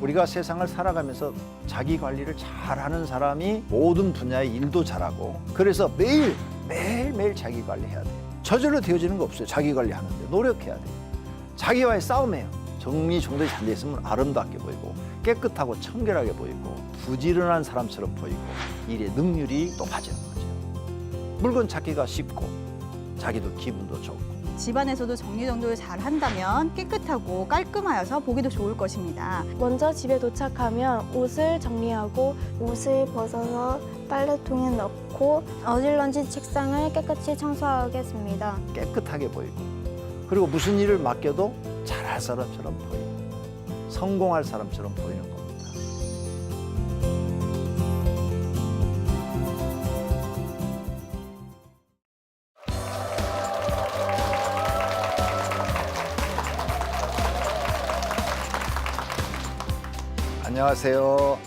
우리가 세상을 살아가면서 자기 관리를 잘하는 사람이 모든 분야의 일도 잘하고, 그래서 매일매일 자기 관리해야 돼요. 저절로 되어지는 거 없어요. 자기 관리하는데 노력해야 돼요. 자기와의 싸움이에요. 정리정돈이 잘 돼 있으면 아름답게 보이고 깨끗하고 청결하게 보이고 부지런한 사람처럼 보이고 일의 능률이 높아지는 거죠. 물건 찾기가 쉽고 자기도 기분도 좋고. 집안에서도 정리정돈을 잘 한다면 깨끗하고 깔끔하여서 보기도 좋을 것입니다. 먼저 집에 도착하면 옷을 정리하고 옷을 벗어서 빨래통에 넣고 어질러진 책상을 깨끗이 청소하겠습니다. 깨끗하게 보이고, 그리고 무슨 일을 맡겨도 잘할 사람처럼 보이고 성공할 사람처럼 보이는 겁니다. 안녕하세요.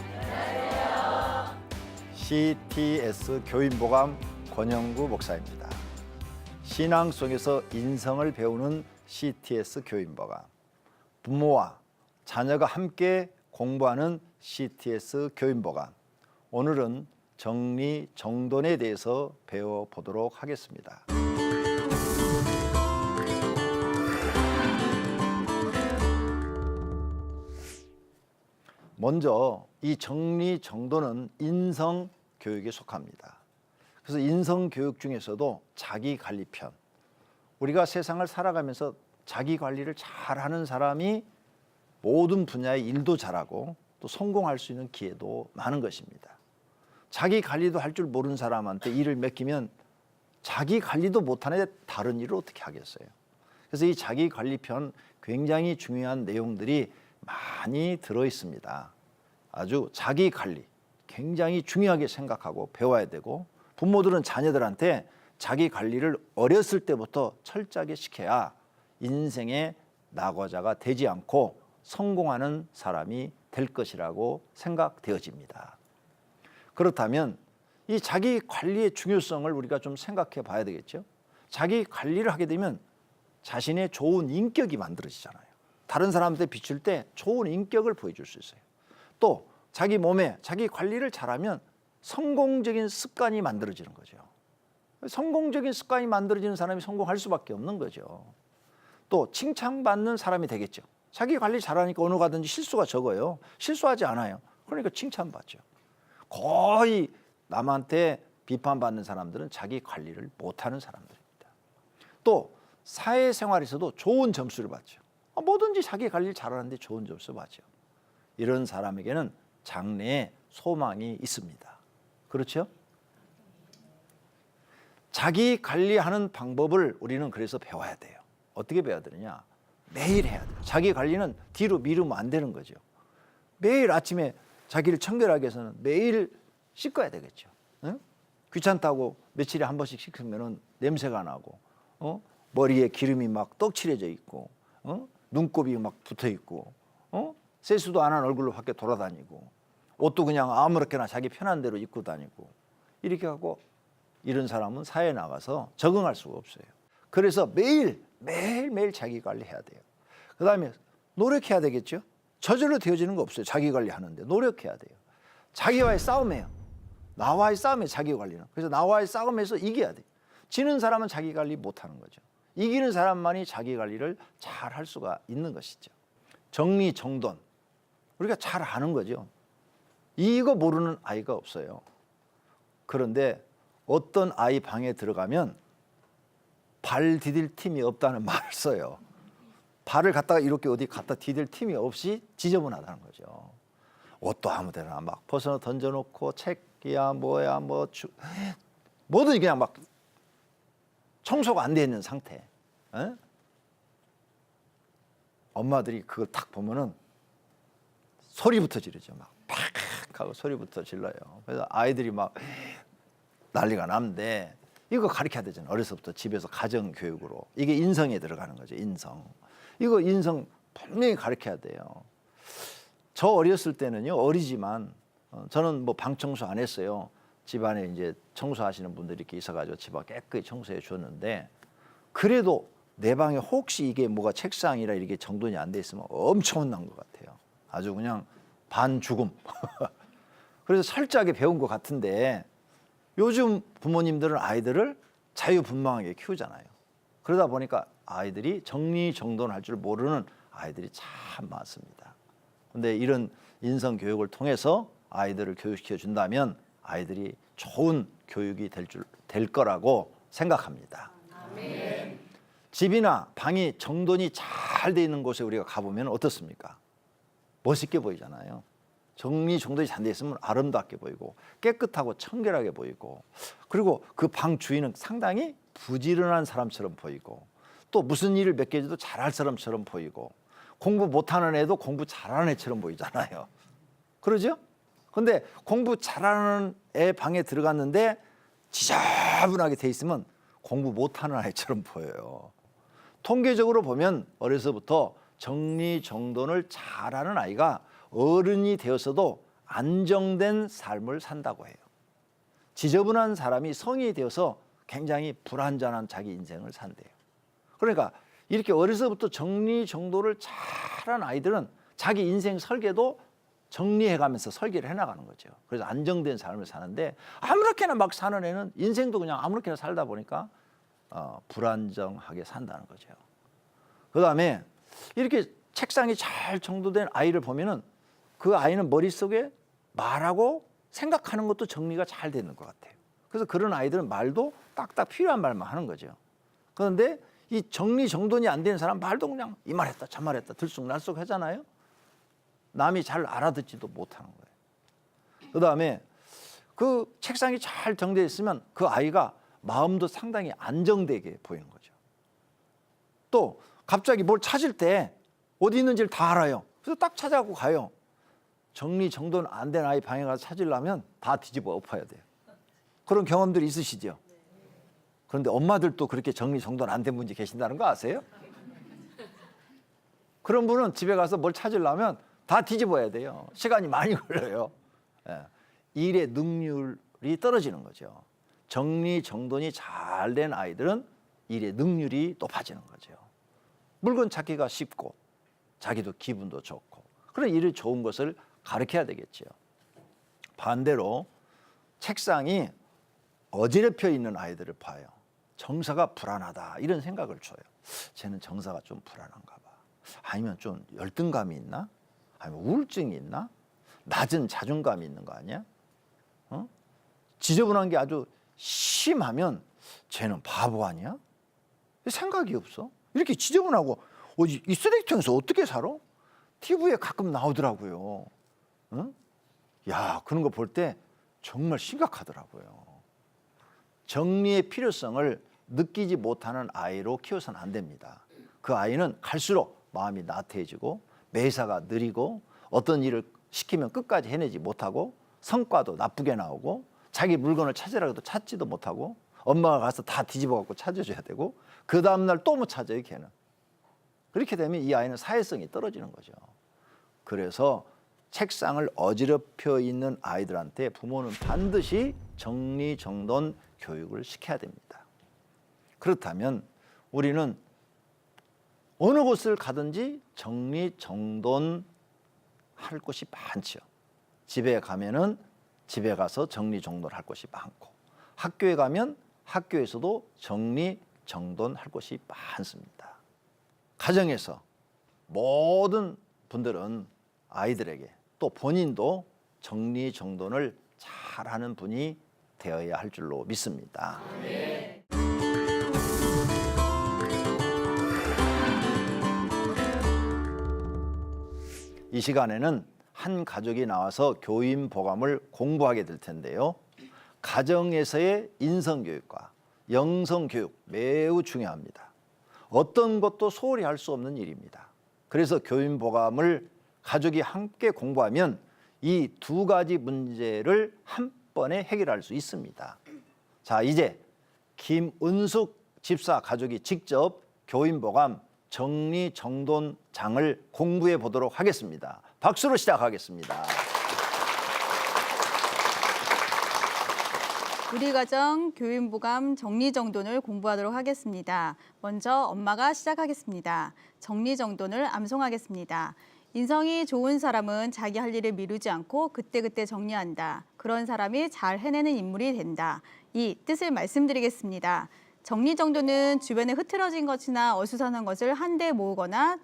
CTS 교인보감 권영구 목사입니다. 신앙 속에서 인성을 배우는 CTS 교인보감, 부모와 자녀가 함께 공부하는 CTS 교인보감. 오늘은 정리정돈에 대해서 배워보도록 하겠습니다. 먼저 이 정리정돈은 인성교육에 속합니다. 그래서 인성교육 중에서도 자기관리편, 우리가 세상을 살아가면서 자기 관리를 잘하는 사람이 모든 분야의 일도 잘하고 또 성공할 수 있는 기회도 많은 것입니다. 자기 관리도 할 줄 모르는 사람한테 일을 맡기면 자기 관리도 못하는데 다른 일을 어떻게 하겠어요? 그래서 이 자기관리편 굉장히 중요한 내용들이 많이 들어 있습니다. 아주 자기관리 굉장히 중요하게 생각하고 배워야 되고, 부모들은 자녀들한테 자기관리를 어렸을 때부터 철저하게 시켜야 인생의 낙오자가 되지 않고 성공하는 사람이 될 것이라고 생각되어집니다. 그렇다면 이 자기관리의 중요성을 우리가 좀 생각해 봐야 되겠죠. 자기관리를 하게 되면 자신의 좋은 인격이 만들어지잖아요. 다른 사람한테 비출 때 좋은 인격을 보여줄 수 있어요. 또 자기 몸에 자기 관리를 잘하면 성공적인 습관이 만들어지는 거죠. 성공적인 습관이 만들어지는 사람이 성공할 수밖에 없는 거죠. 또 칭찬받는 사람이 되겠죠. 자기 관리 잘하니까 어느 가든지 실수가 적어요. 실수하지 않아요. 그러니까 칭찬받죠. 거의 남한테 비판받는 사람들은 자기 관리를 못하는 사람들입니다. 또 사회생활에서도 좋은 점수를 받죠. 뭐든지 자기 관리를 잘하는데 좋은 점수 받죠. 이런 사람에게는 장래에 소망이 있습니다. 그렇죠? 자기 관리하는 방법을 우리는 그래서 배워야 돼요. 어떻게 배워야 되느냐? 매일 해야 돼요. 자기 관리는 뒤로 미루면 안 되는 거죠. 매일 아침에 자기를 청결하게 해서는 매일 씻어야 되겠죠. 응? 귀찮다고 며칠에 한 번씩 씻으면 냄새가 나고, 머리에 기름이 막 떡칠해져 있고, 눈곱이 막 붙어 있고, 세수도 안 한 얼굴로 밖에 돌아다니고, 옷도 그냥 아무렇게나 자기 편한 대로 입고 다니고, 이렇게 하고 이런 사람은 사회에 나가서 적응할 수가 없어요. 그래서 매일 자기 관리해야 돼요. 그 다음에 노력해야 되겠죠. 저절로 되어지는 거 없어요. 자기 관리하는데 노력해야 돼요. 자기와의 싸움이에요. 나와의 싸움이에요. 자기 관리는. 그래서 나와의 싸움에서 이겨야 돼요. 지는 사람은 자기 관리 못하는 거죠. 이기는 사람만이 자기 관리를 잘 할 수가 있는 것이죠. 정리정돈, 우리가 잘 아는 거죠. 이거 모르는 아이가 없어요. 그런데 어떤 아이 방에 들어가면 발 디딜 틈이 없다는 말을 써요. 발을 갖다가 이렇게 어디 갖다 디딜 틈이 없이 지저분하다는 거죠. 옷도 아무 데나 막 벗어 던져놓고 책이야 뭐야 뭐든 그냥 막 청소가 안 돼 있는 상태. 에? 엄마들이 그걸 딱 보면은 소리부터 지르죠. 막 팍 하고 소리부터 질러요. 그래서 아이들이 막 난리가 나는데 이거 가르쳐야 되잖아요. 어려서부터 집에서 가정교육으로. 이게 인성에 들어가는 거죠. 인성. 이거 인성 분명히 가르쳐야 돼요. 저 어렸을 때는요, 어리지만 저는 뭐 방 청소 안 했어요. 집안에 이제 청소하시는 분들이 이렇게 있어가지고 집 안 깨끗이 청소해 줬는데, 그래도 내 방에 혹시 이게 뭐가 책상이라 이렇게 정돈이 안 돼 있으면 엄청 혼난 것 같아요. 아주 그냥 반 죽음. 그래서 철저하게 배운 것 같은데 요즘 부모님들은 아이들을 자유분방하게 키우잖아요. 그러다 보니까 아이들이 정리정돈할 줄 모르는 아이들이 참 많습니다. 그런데 이런 인성교육을 통해서 아이들을 교육시켜 준다면 아이들이 좋은 교육이 될 거라고 생각합니다. 아멘. 집이나 방이 정돈이 잘 돼 있는 곳에 우리가 가보면 어떻습니까? 멋있게 보이잖아요. 정리정돈이 잘 돼 있으면 아름답게 보이고 깨끗하고 청결하게 보이고, 그리고 그 방 주인은 상당히 부지런한 사람처럼 보이고, 또 무슨 일을 맡겨줘도 잘할 사람처럼 보이고, 공부 못하는 애도 공부 잘하는 애처럼 보이잖아요. 그러죠? 근데 공부 잘하는 애 방에 들어갔는데 지저분하게 돼 있으면 공부 못하는 아이처럼 보여요. 통계적으로 보면 어려서부터 정리정돈을 잘하는 아이가 어른이 되어서도 안정된 삶을 산다고 해요. 지저분한 사람이 성인이 되어서 굉장히 불안전한 자기 인생을 산대요. 그러니까 이렇게 어려서부터 정리정돈을 잘한 아이들은 자기 인생 설계도 정리해가면서 설계를 해나가는 거죠. 그래서 안정된 삶을 사는데, 아무렇게나 막 사는 애는 인생도 그냥 아무렇게나 살다 보니까 불안정하게 산다는 거죠. 그다음에 이렇게 책상이 잘 정돈된 아이를 보면은 그 아이는 머릿속에 말하고 생각하는 것도 정리가 잘 되는 것 같아요. 그래서 그런 아이들은 말도 딱딱 필요한 말만 하는 거죠. 그런데 이 정리정돈이 안 되는 사람 말도 그냥 이 말 했다 저 말 했다 들쑥날쑥 하잖아요. 남이 잘 알아듣지도 못하는 거예요. 그다음에 그 책상이 잘 정되어 있으면 그 아이가 마음도 상당히 안정되게 보이는 거죠. 또 갑자기 뭘 찾을 때 어디 있는지를 다 알아요. 그래서 딱 찾아갖고 가요. 정리정돈 안 된 아이 방에 가서 찾으려면 다 뒤집어 엎어야 돼요. 그런 경험들이 있으시죠? 그런데 엄마들도 그렇게 정리정돈 안 된 분이 계신다는 거 아세요? 그런 분은 집에 가서 뭘 찾으려면 다 뒤집어야 돼요. 시간이 많이 걸려요. 일의 능률이 떨어지는 거죠. 정리정돈이 잘 된 아이들은 일의 능률이 높아지는 거죠. 물건 찾기가 쉽고 자기도 기분도 좋고, 그런 일이 좋은 것을 가르쳐야 되겠죠. 반대로 책상이 어지럽혀 있는 아이들을 봐요. 정서가 불안하다 이런 생각을 줘요. 쟤는 정서가 좀 불안한가 봐. 아니면 좀 열등감이 있나? 아니면 우울증이 있나? 낮은 자존감이 있는 거 아니야? 지저분한 게 아주 심하면 쟤는 바보 아니야? 생각이 없어. 이렇게 지저분하고 이 쓰레기통에서 어떻게 살아? TV에 가끔 나오더라고요. 야, 그런 거 볼 때 정말 심각하더라고요. 정리의 필요성을 느끼지 못하는 아이로 키워서는 안 됩니다. 그 아이는 갈수록 마음이 나태해지고 매사가 느리고 어떤 일을 시키면 끝까지 해내지 못하고 성과도 나쁘게 나오고 자기 물건을 찾으라고 해도 찾지도 못하고 엄마가 가서 다 뒤집어 갖고 찾아줘야 되고 그 다음날 또 못 찾아요, 걔는. 그렇게 되면 이 아이는 사회성이 떨어지는 거죠. 그래서 책상을 어지럽혀 있는 아이들한테 부모는 반드시 정리정돈 교육을 시켜야 됩니다. 그렇다면 우리는 어느 곳을 가든지 정리정돈 할 곳이 많죠. 집에 가면은 집에 가서 정리정돈 할 곳이 많고, 학교에 가면 학교에서도 정리정돈 할 곳이 많습니다. 가정에서 모든 분들은 아이들에게 또 본인도 정리정돈을 잘하는 분이 되어야 할 줄로 믿습니다. 이 시간에는 한 가족이 나와서 교인보감을 공부하게 될 텐데요. 가정에서의 인성교육과 영성교육 매우 중요합니다. 어떤 것도 소홀히 할 수 없는 일입니다. 그래서 교인보감을 가족이 함께 공부하면 이 두 가지 문제를 한 번에 해결할 수 있습니다. 자, 이제 김은숙 집사 가족이 직접 교인보감 정리정돈장을 공부해 보도록 하겠습니다. 박수로 시작하겠습니다. 우리 가정 교인보감 정리정돈을 공부하도록 하겠습니다. 먼저 엄마가 시작하겠습니다. 정리정돈을 암송하겠습니다. 인성이 좋은 사람은 자기 할 일을 미루지 않고 그때그때 정리한다. 그런 사람이 잘 해내는 인물이 된다. 이 뜻을 말씀드리겠습니다. 정리정돈은 주변에 흐트러진 것이나 어수선한 것을 한데 모으거나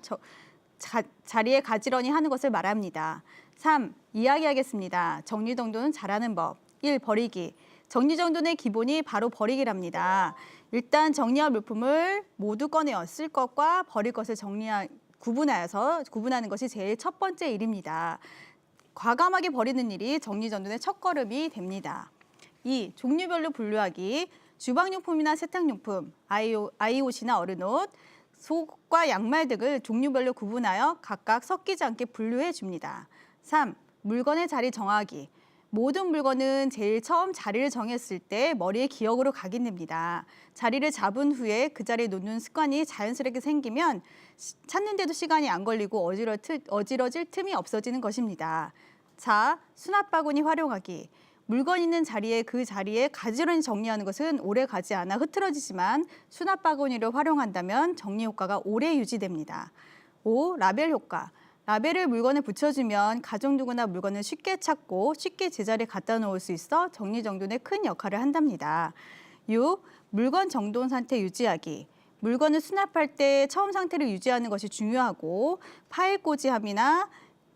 자리에 가지런히 하는 것을 말합니다. 3. 이야기하겠습니다. 정리정돈은 잘하는 법. 1. 버리기. 정리정돈의 기본이 바로 버리기랍니다. 일단 정리할 물품을 모두 꺼내어 쓸 것과 버릴 것을 구분하는 것이 제일 첫 번째 일입니다. 과감하게 버리는 일이 정리정돈의 첫걸음이 됩니다. 2. 종류별로 분류하기. 주방용품이나 세탁용품, 아이옷이나 어른옷, 속과 양말 등을 종류별로 구분하여 각각 섞이지 않게 분류해 줍니다. 3. 물건의 자리 정하기. 모든 물건은 제일 처음 자리를 정했을 때 머리에 기억으로 각인됩니다. 자리를 잡은 후에 그 자리에 놓는 습관이 자연스럽게 생기면 찾는데도 시간이 안 걸리고 어지러질 틈이 없어지는 것입니다. 4. 수납 바구니 활용하기. 물건 있는 자리에 그 자리에 가지런히 정리하는 것은 오래 가지 않아 흐트러지지만 수납 바구니를 활용한다면 정리 효과가 오래 유지됩니다. 5. 라벨 효과. 라벨을 물건에 붙여주면 가족 누구나 물건을 쉽게 찾고 쉽게 제자리에 갖다 놓을 수 있어 정리정돈에 큰 역할을 한답니다. 6. 물건 정돈 상태 유지하기. 물건을 수납할 때 처음 상태를 유지하는 것이 중요하고 파일 꽂이함이나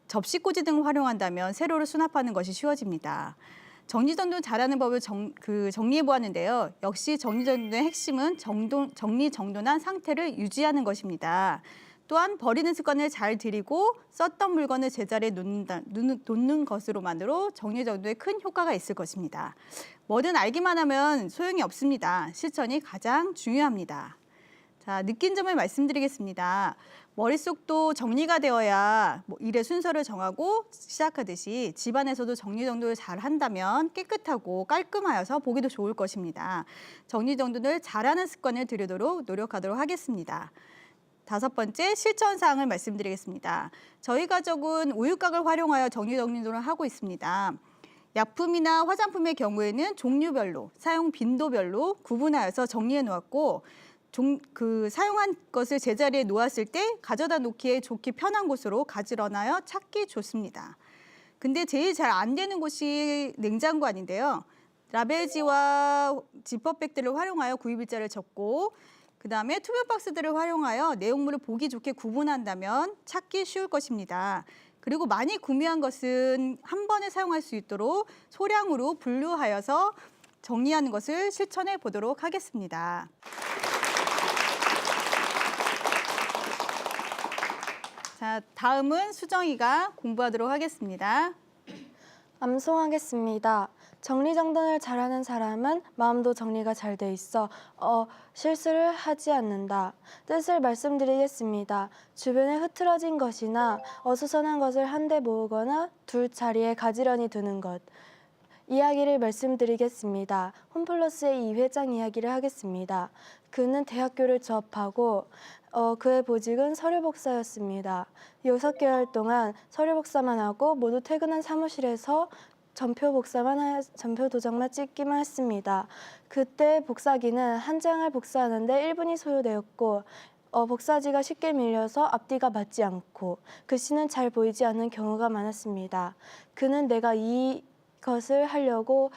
접시 꽂이 등을 활용한다면 세로로 수납하는 것이 쉬워집니다. 정리정돈 잘하는 법을 정리해 보았는데요. 역시 정리정돈의 핵심은 정리정돈한 상태를 유지하는 것입니다. 또한 버리는 습관을 잘 들이고 썼던 물건을 제자리에 놓는 것으로만으로 정리정돈에 큰 효과가 있을 것입니다. 뭐든 알기만 하면 소용이 없습니다. 실천이 가장 중요합니다. 자, 느낀 점을 말씀드리겠습니다. 머릿속도 정리가 되어야 일의 순서를 정하고 시작하듯이 집안에서도 정리정돈을 잘 한다면 깨끗하고 깔끔하여서 보기도 좋을 것입니다. 정리정돈을 잘하는 습관을 들이도록 노력하도록 하겠습니다. 5번째 실천 사항을 말씀드리겠습니다. 저희 가족은 우유곽을 활용하여 정리정돈을 하고 있습니다. 약품이나 화장품의 경우에는 종류별로, 사용 빈도별로 구분하여서 정리해 놓았고 사용한 것을 제자리에 놓았을 때 가져다 놓기에 좋기 편한 곳으로 가지런하여 찾기 좋습니다. 근데 제일 잘 안 되는 곳이 냉장고 안인데요. 라벨지와 지퍼백들을 활용하여 구입일자를 적고 그다음에 투명 박스들을 활용하여 내용물을 보기 좋게 구분한다면 찾기 쉬울 것입니다. 그리고 많이 구매한 것은 한 번에 사용할 수 있도록 소량으로 분류하여서 정리하는 것을 실천해 보도록 하겠습니다. 자, 다음은 수정이가 공부하도록 하겠습니다. 암송하겠습니다. 정리정돈을 잘하는 사람은 마음도 정리가 잘 돼 있어 실수를 하지 않는다. 뜻을 말씀드리겠습니다. 주변에 흐트러진 것이나 어수선한 것을 한데 모으거나 둘 자리에 가지런히 두는 것. 이야기를 말씀드리겠습니다. 홈플러스의 이 회장 이야기를 하겠습니다. 그는 대학교를 졸업하고 그의 보직은 서류복사였습니다. 6개월 동안 서류복사만 하고 모두 퇴근한 사무실에서 전표 도장만 찍기만 했습니다. 그때 복사기는 한 장을 복사하는데 1분이 소요되었고 복사지가 쉽게 밀려서 앞뒤가 맞지 않고 글씨는 잘 보이지 않는 경우가 많았습니다. 그는 내가 이것을 하려고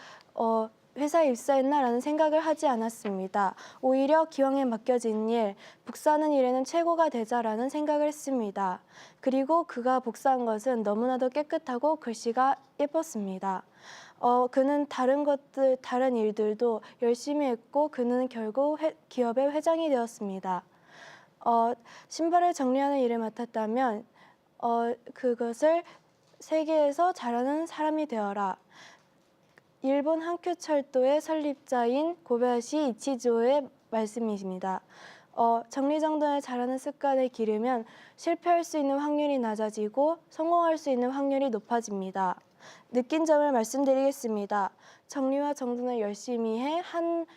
회사에 입사했나라는 생각을 하지 않았습니다. 오히려 기왕에 맡겨진 일, 복사하는 일에는 최고가 되자라는 생각을 했습니다. 그리고 그가 복사한 것은 너무나도 깨끗하고 글씨가 예뻤습니다. 그는 다른 일들도 열심히 했고 그는 결국 기업의 회장이 되었습니다. 신발을 정리하는 일을 맡았다면 그것을 세계에서 잘하는 사람이 되어라. 일본 한큐철도의 설립자인 고베야시 이치조의 말씀이십니다. 정리정돈을 잘하는 습관을 기르면 실패할 수 있는 확률이 낮아지고 성공할 수 있는 확률이 높아집니다. 느낀 점을 말씀드리겠습니다. 정리와 정돈을 열심히 해 한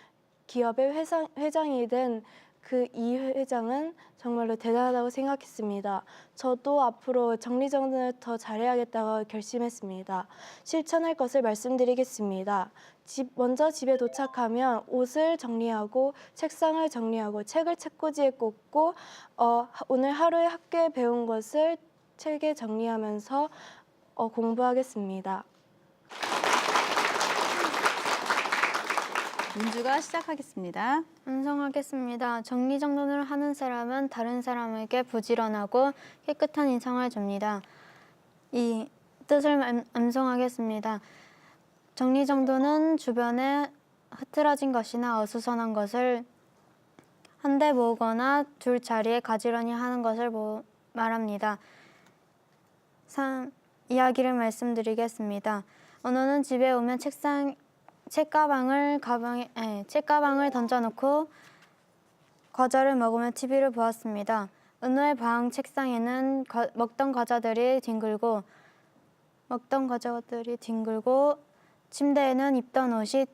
기업의 회장이 된 그 이 회장은 정말로 대단하다고 생각했습니다. 저도 앞으로 정리정돈을 더 잘해야겠다고 결심했습니다. 실천할 것을 말씀드리겠습니다. 먼저 집에 도착하면 옷을 정리하고 책상을 정리하고 책을 책꽂이에 꽂고 오늘 하루에 학교에 배운 것을 책에 정리하면서 공부하겠습니다. 민주가 시작하겠습니다. 암송하겠습니다. 정리정돈을 하는 사람은 다른 사람에게 부지런하고 깨끗한 인상을 줍니다. 이 뜻을 암송하겠습니다. 정리정돈은 주변에 흐트러진 것이나 어수선한 것을 한데 모으거나 둘 자리에 가지런히 하는 것을 말합니다. 3. 이야기를 말씀드리겠습니다. 은호는 집에 오면 책가방을 던져놓고 과자를 먹으며 TV를 보았습니다. 은호의 방 책상에는 먹던 과자들이 뒹굴고 침대에는 입던 옷이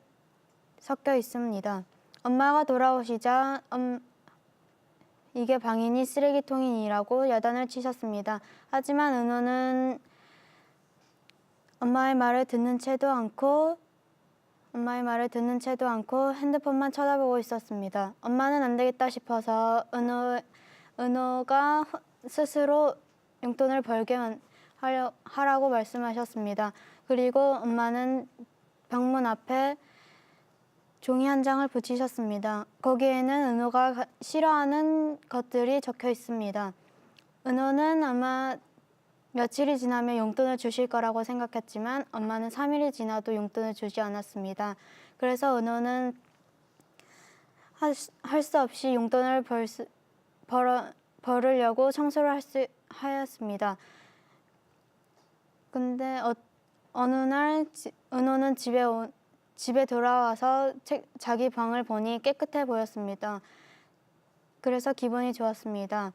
섞여 있습니다. 엄마가 돌아오시자 이게 방이니 쓰레기통이니라고 야단을 치셨습니다. 하지만 은호는 엄마의 말을 듣는 채도 않고 핸드폰만 쳐다보고 있었습니다. 엄마는 안 되겠다 싶어서 은호가 스스로 용돈을 벌게 하라고 말씀하셨습니다. 그리고 엄마는 방문 앞에 종이 한 장을 붙이셨습니다. 거기에는 은호가 싫어하는 것들이 적혀 있습니다. 은호는 아마 며칠이 지나면 용돈을 주실 거라고 생각했지만 엄마는 3일이 지나도 용돈을 주지 않았습니다. 그래서 은호는 할 수 없이 용돈을 벌으려고 청소를 하였습니다. 근데 어느 날 은호는 집에 돌아와서 자기 방을 보니 깨끗해 보였습니다. 그래서 기분이 좋았습니다.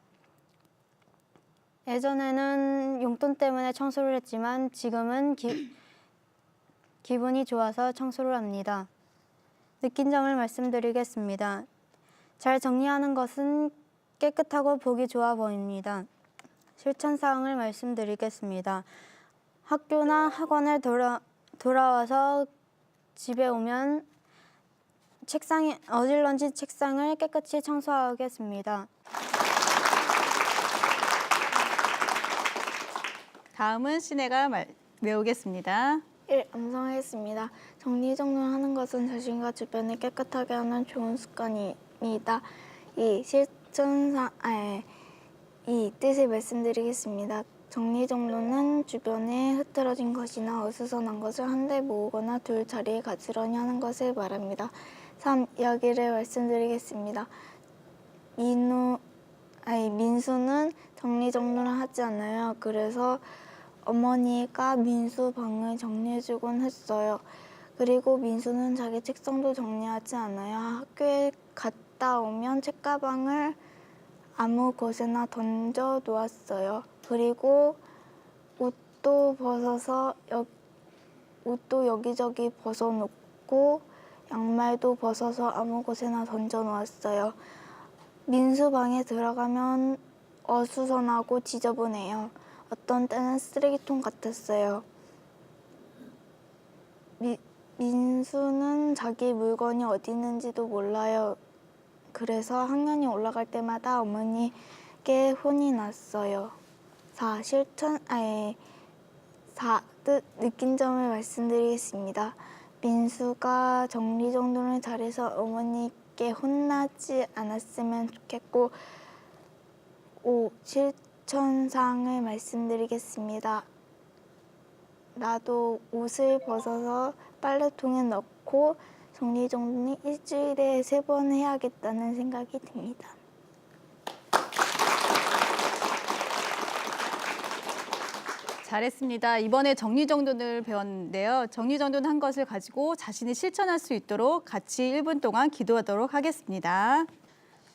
예전에는 용돈 때문에 청소를 했지만 지금은 기분이 좋아서 청소를 합니다. 느낀 점을 말씀드리겠습니다. 잘 정리하는 것은 깨끗하고 보기 좋아 보입니다. 실천사항을 말씀드리겠습니다. 학교나 학원을 돌아와서 집에 오면 어질러진 책상을 깨끗이 청소하겠습니다. 다음은 신혜가 외우겠습니다. 1. 암송하겠습니다. 정리정돈하는 것은 자신과 주변을 깨끗하게 하는 좋은 습관입니다. 2. 이 뜻을 말씀드리겠습니다. 정리정돈은 주변에 흐트러진 것이나 어수선한 것을 한데 모으거나 둘 자리에 가지런히 하는 것을 말합니다. 3. 이야기를 말씀드리겠습니다. 민수는 정리정돈을 하지 않아요. 그래서 어머니가 민수 방을 정리해주곤 했어요. 그리고 민수는 자기 책상도 정리하지 않아요. 학교에 갔다 오면 책가방을 아무 곳에나 던져 놓았어요. 그리고 옷도 여기저기 벗어놓고 양말도 벗어서 아무 곳에나 던져 놓았어요. 민수 방에 들어가면 어수선하고 지저분해요. 어떤 때는 쓰레기통 같았어요. 민수는 자기 물건이 어디 있는지도 몰라요. 그래서 학년이 올라갈 때마다 어머니께 혼이 났어요. 4. 느낀 점을 말씀드리겠습니다. 민수가 정리정돈을 잘해서 어머니께 혼나지 않았으면 좋겠고 5. 실천사항을 말씀드리겠습니다. 나도 옷을 벗어서 빨래통에 넣고 정리정돈이 일주일에 3번 해야겠다는 생각이 듭니다. 잘했습니다. 이번에 정리정돈을 배웠는데요. 정리정돈 한 것을 가지고 자신이 실천할 수 있도록 같이 1분 동안 기도하도록 하겠습니다.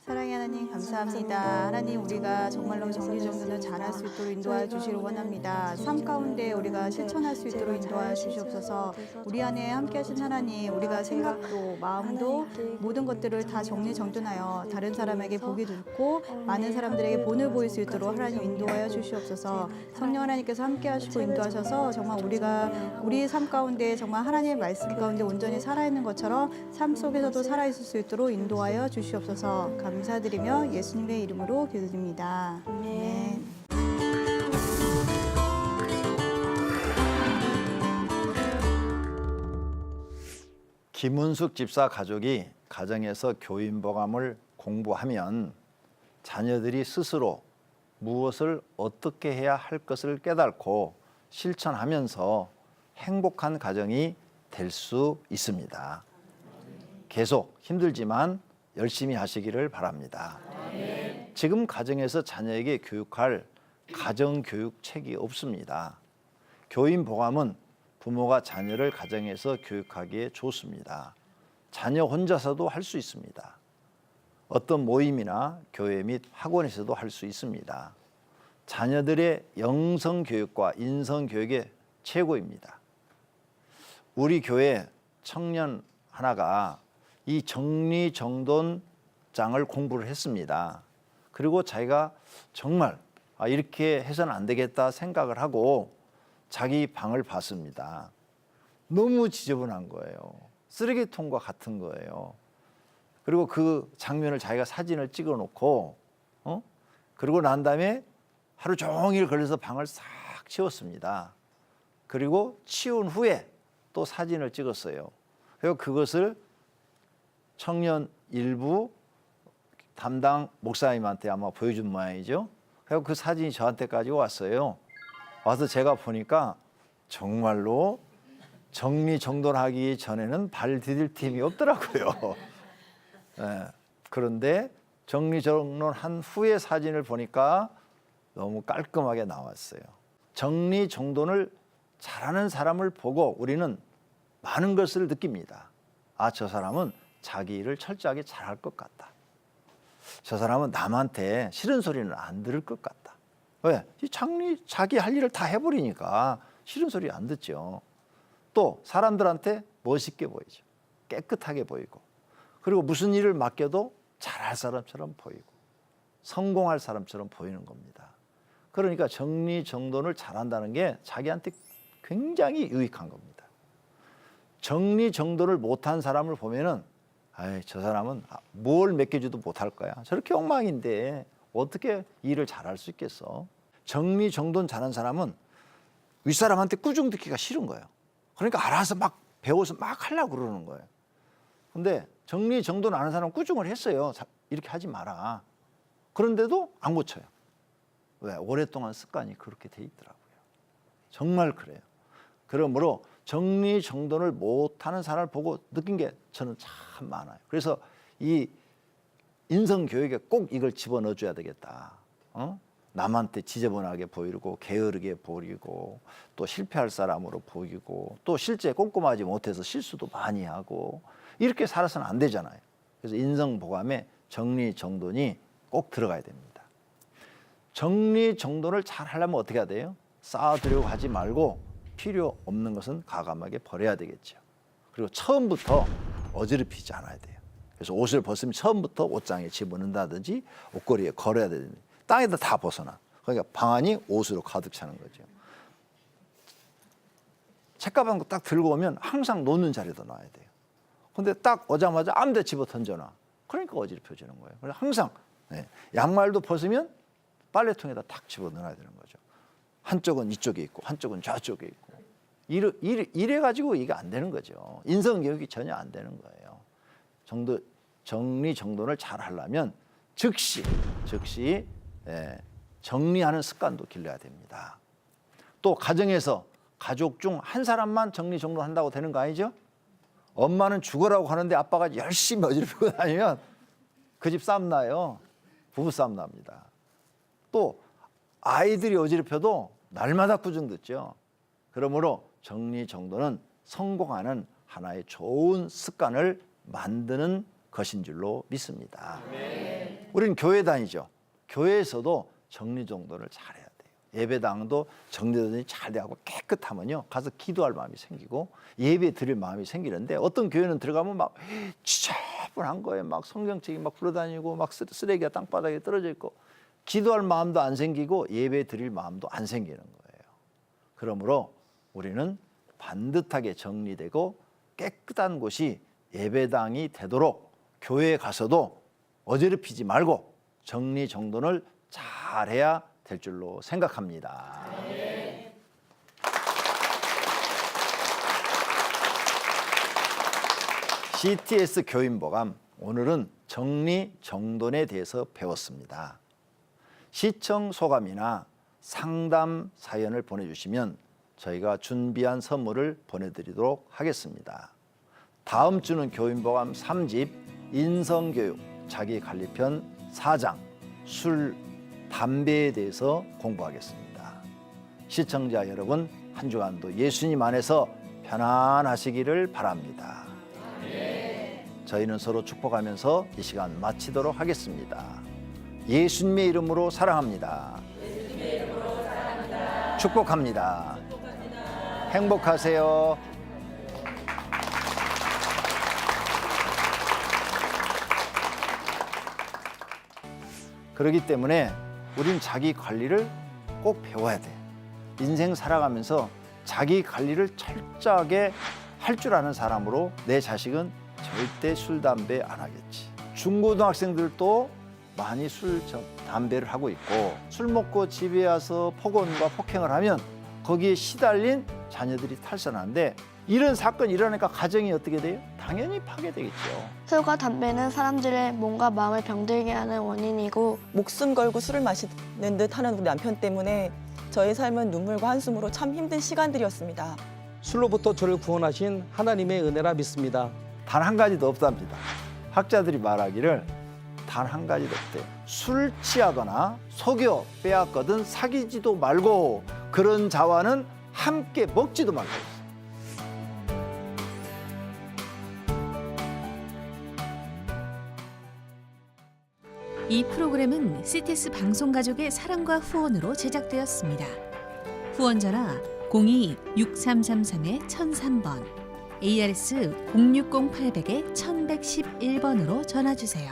사랑의 하나님 감사합니다. 하나님 우리가 정말로 정리정돈을 잘할 수 있도록 인도하여 주시길 원합니다. 삶 가운데 우리가 실천할 수 있도록 인도하여 주시옵소서. 우리 안에 함께 하신 하나님 우리가 생각도 마음도 모든 것들을 다 정리정돈하여 다른 사람에게 보기 좋고 많은 사람들에게 본을 보일 수 있도록 하나님 인도하여 주시옵소서. 성령 하나님께서 함께 하시고 인도하셔서 정말 우리가 우리 삶 가운데 정말 하나님의 말씀 가운데 온전히 살아있는 것처럼 삶 속에서도 살아있을 수 있도록 인도하여 주시옵소서. 감사드리며 예수님의 이름으로 기도드립니다. 아멘. 김은숙 집사 가족이 가정에서 교인복음을 공부하면 자녀들이 스스로 무엇을 어떻게 해야 할 것을 깨닫고 실천하면서 행복한 가정이 될 수 있습니다. 계속 힘들지만 열심히 하시기를 바랍니다. 지금 가정에서 자녀에게 교육할 가정교육책이 없습니다. 교인복음은 부모가 자녀를 가정에서 교육하기에 좋습니다. 자녀 혼자서도 할 수 있습니다. 어떤 모임이나 교회 및 학원에서도 할 수 있습니다. 자녀들의 영성교육과 인성교육의 최고입니다. 우리 교회 청년 하나가 이 정리정돈장을 공부를 했습니다. 그리고 자기가 정말 이렇게 해서는 안 되겠다 생각을 하고 자기 방을 봤습니다. 너무 지저분한 거예요. 쓰레기통과 같은 거예요. 그리고 그 장면을 자기가 사진을 찍어 놓고 그러고 난 다음에 하루 종일 걸려서 방을 싹 치웠습니다. 그리고 치운 후에 또 사진을 찍었어요. 그리고 그것을 청년 일부 담당 목사님한테 아마 보여준 모양이죠. 그리고 그 사진이 저한테까지 왔어요. 와서 제가 보니까 정말로 정리정돈하기 전에는 발 디딜 틈이 없더라고요. 네. 그런데 정리정돈한 후의 사진을 보니까 너무 깔끔하게 나왔어요. 정리정돈을 잘하는 사람을 보고 우리는 많은 것을 느낍니다. 저 사람은 자기 일을 철저하게 잘할 것 같다. 저 사람은 남한테 싫은 소리는 안 들을 것 같다. 왜? 자기 할 일을 다 해버리니까 싫은 소리 안 듣죠. 또 사람들한테 멋있게 보이죠. 깨끗하게 보이고. 그리고 무슨 일을 맡겨도 잘할 사람처럼 보이고 성공할 사람처럼 보이는 겁니다. 그러니까 정리정돈을 잘한다는 게 자기한테 굉장히 유익한 겁니다. 정리정돈을 못한 사람을 보면은 저 사람은 뭘 맡겨줘도 못할 거야. 저렇게 엉망인데 어떻게 일을 잘할 수 있겠어. 정리정돈 잘한 사람은 윗사람한테 꾸중 듣기가 싫은 거예요. 그러니까 알아서 막 배워서 막 하려고 그러는 거예요. 근데 정리정돈 안 하는 사람은 꾸중을 했어요. 이렇게 하지 마라. 그런데도 안 고쳐요. 왜? 오랫동안 습관이 그렇게 돼 있더라고요. 정말 그래요. 그러므로 정리정돈을 못하는 사람을 보고 느낀 게 저는 참 많아요. 그래서 이 인성교육에 꼭 이걸 집어넣어줘야 되겠다. 남한테 지저분하게 보이고 게으르게 보이고 또 실패할 사람으로 보이고 또 실제 꼼꼼하지 못해서 실수도 많이 하고 이렇게 살아서는 안 되잖아요. 그래서 인성보감에 정리정돈이 꼭 들어가야 됩니다. 정리정돈을 잘 하려면 어떻게 해야 돼요? 쌓아두려고 하지 말고 필요 없는 것은 과감하게 버려야 되겠죠. 그리고 처음부터 어지럽히지 않아야 돼요. 그래서 옷을 벗으면 처음부터 옷장에 집어넣는다든지 옷걸이에 걸어야 되든지 땅에다 다 벗어나. 그러니까 방안이 옷으로 가득 차는 거죠. 책가방 딱 들고 오면 항상 놓는 자리에다 놔야 돼요. 근데 딱 오자마자 아무 데 집어 던져놔. 그러니까 어지럽혀지는 거예요. 그래서 항상 양말도 벗으면 빨래통에다 탁 집어 넣어야 되는 거죠. 한쪽은 이쪽에 있고 한쪽은 저쪽에 있고 이래가지고 이게 안 되는 거죠. 인성교육이 전혀 안 되는 거예요. 정리정돈을 잘 하려면 즉시 정리하는 습관도 길러야 됩니다. 또 가정에서 가족 중 한 사람만 정리정돈한다고 되는 거 아니죠? 엄마는 죽으라고 하는데 아빠가 열심히 어지럽히고 다니면 그 집 싸움 나요. 부부 싸움 납니다. 또 아이들이 어지럽혀도 날마다 꾸중 듣죠. 그러므로 정리정돈은 성공하는 하나의 좋은 습관을 만드는 것인 줄로 믿습니다. 우리는 교회 다니죠. 교회에서도 정리정돈을 잘해야 돼요. 예배당도 정리정돈이 잘 되고 깨끗하면요 가서 기도할 마음이 생기고 예배 드릴 마음이 생기는데 어떤 교회는 들어가면 막 지저분한 거예요. 막 성경책이 막 굴러다니고 막 쓰레기가 땅바닥에 떨어져 있고 기도할 마음도 안 생기고 예배 드릴 마음도 안 생기는 거예요. 그러므로 우리는 반듯하게 정리되고 깨끗한 곳이 예배당이 되도록 교회에 가서도 어지럽히지 말고 정리정돈을 잘해야 될 줄로 생각합니다. CTS 교인보감, 오늘은 정리정돈에 대해서 배웠습니다. 시청 소감이나 상담 사연을 보내주시면 저희가 준비한 선물을 보내드리도록 하겠습니다. 다음 주는 교인보감 3집 인성교육 자기관리편 4장 술, 담배에 대해서 공부하겠습니다. 시청자 여러분, 한 주간도 예수님 안에서 편안하시기를 바랍니다. 저희는 서로 축복하면서 이 시간 마치도록 하겠습니다. 예수님의 이름으로 사랑합니다. 축복합니다. 행복하세요. 그렇기 때문에 우린 자기 관리를 꼭 배워야 돼. 인생 살아가면서 자기 관리를 철저하게 할 줄 아는 사람으로 내 자식은 절대 술, 담배 안 하겠지. 중고등학생들도 많이 술, 담배를 하고 있고 술 먹고 집에 와서 폭언과 폭행을 하면 거기에 시달린 자녀들이 탈선하는데 이런 사건이 일어나니까 가정이 어떻게 돼요? 당연히 파괴되겠죠. 술과 담배는 사람들의 몸과 마음을 병들게 하는 원인이고 목숨 걸고 술을 마시는 듯 하는 우리 남편 때문에 저의 삶은 눈물과 한숨으로 참 힘든 시간들이었습니다. 술로부터 저를 구원하신 하나님의 은혜라 믿습니다. 단 한 가지도 없답니다. 학자들이 말하기를 단 한 가지도 없대요. 술 취하거나 속여 빼앗거든 사귀지도 말고 그런 자와는 함께 먹지도 말고. 이 프로그램은 CTS 방송가족의 사랑과 후원으로 제작되었습니다. 후원 전화 02-6333-1003번, ARS 060-800-1111번으로 전화 주세요.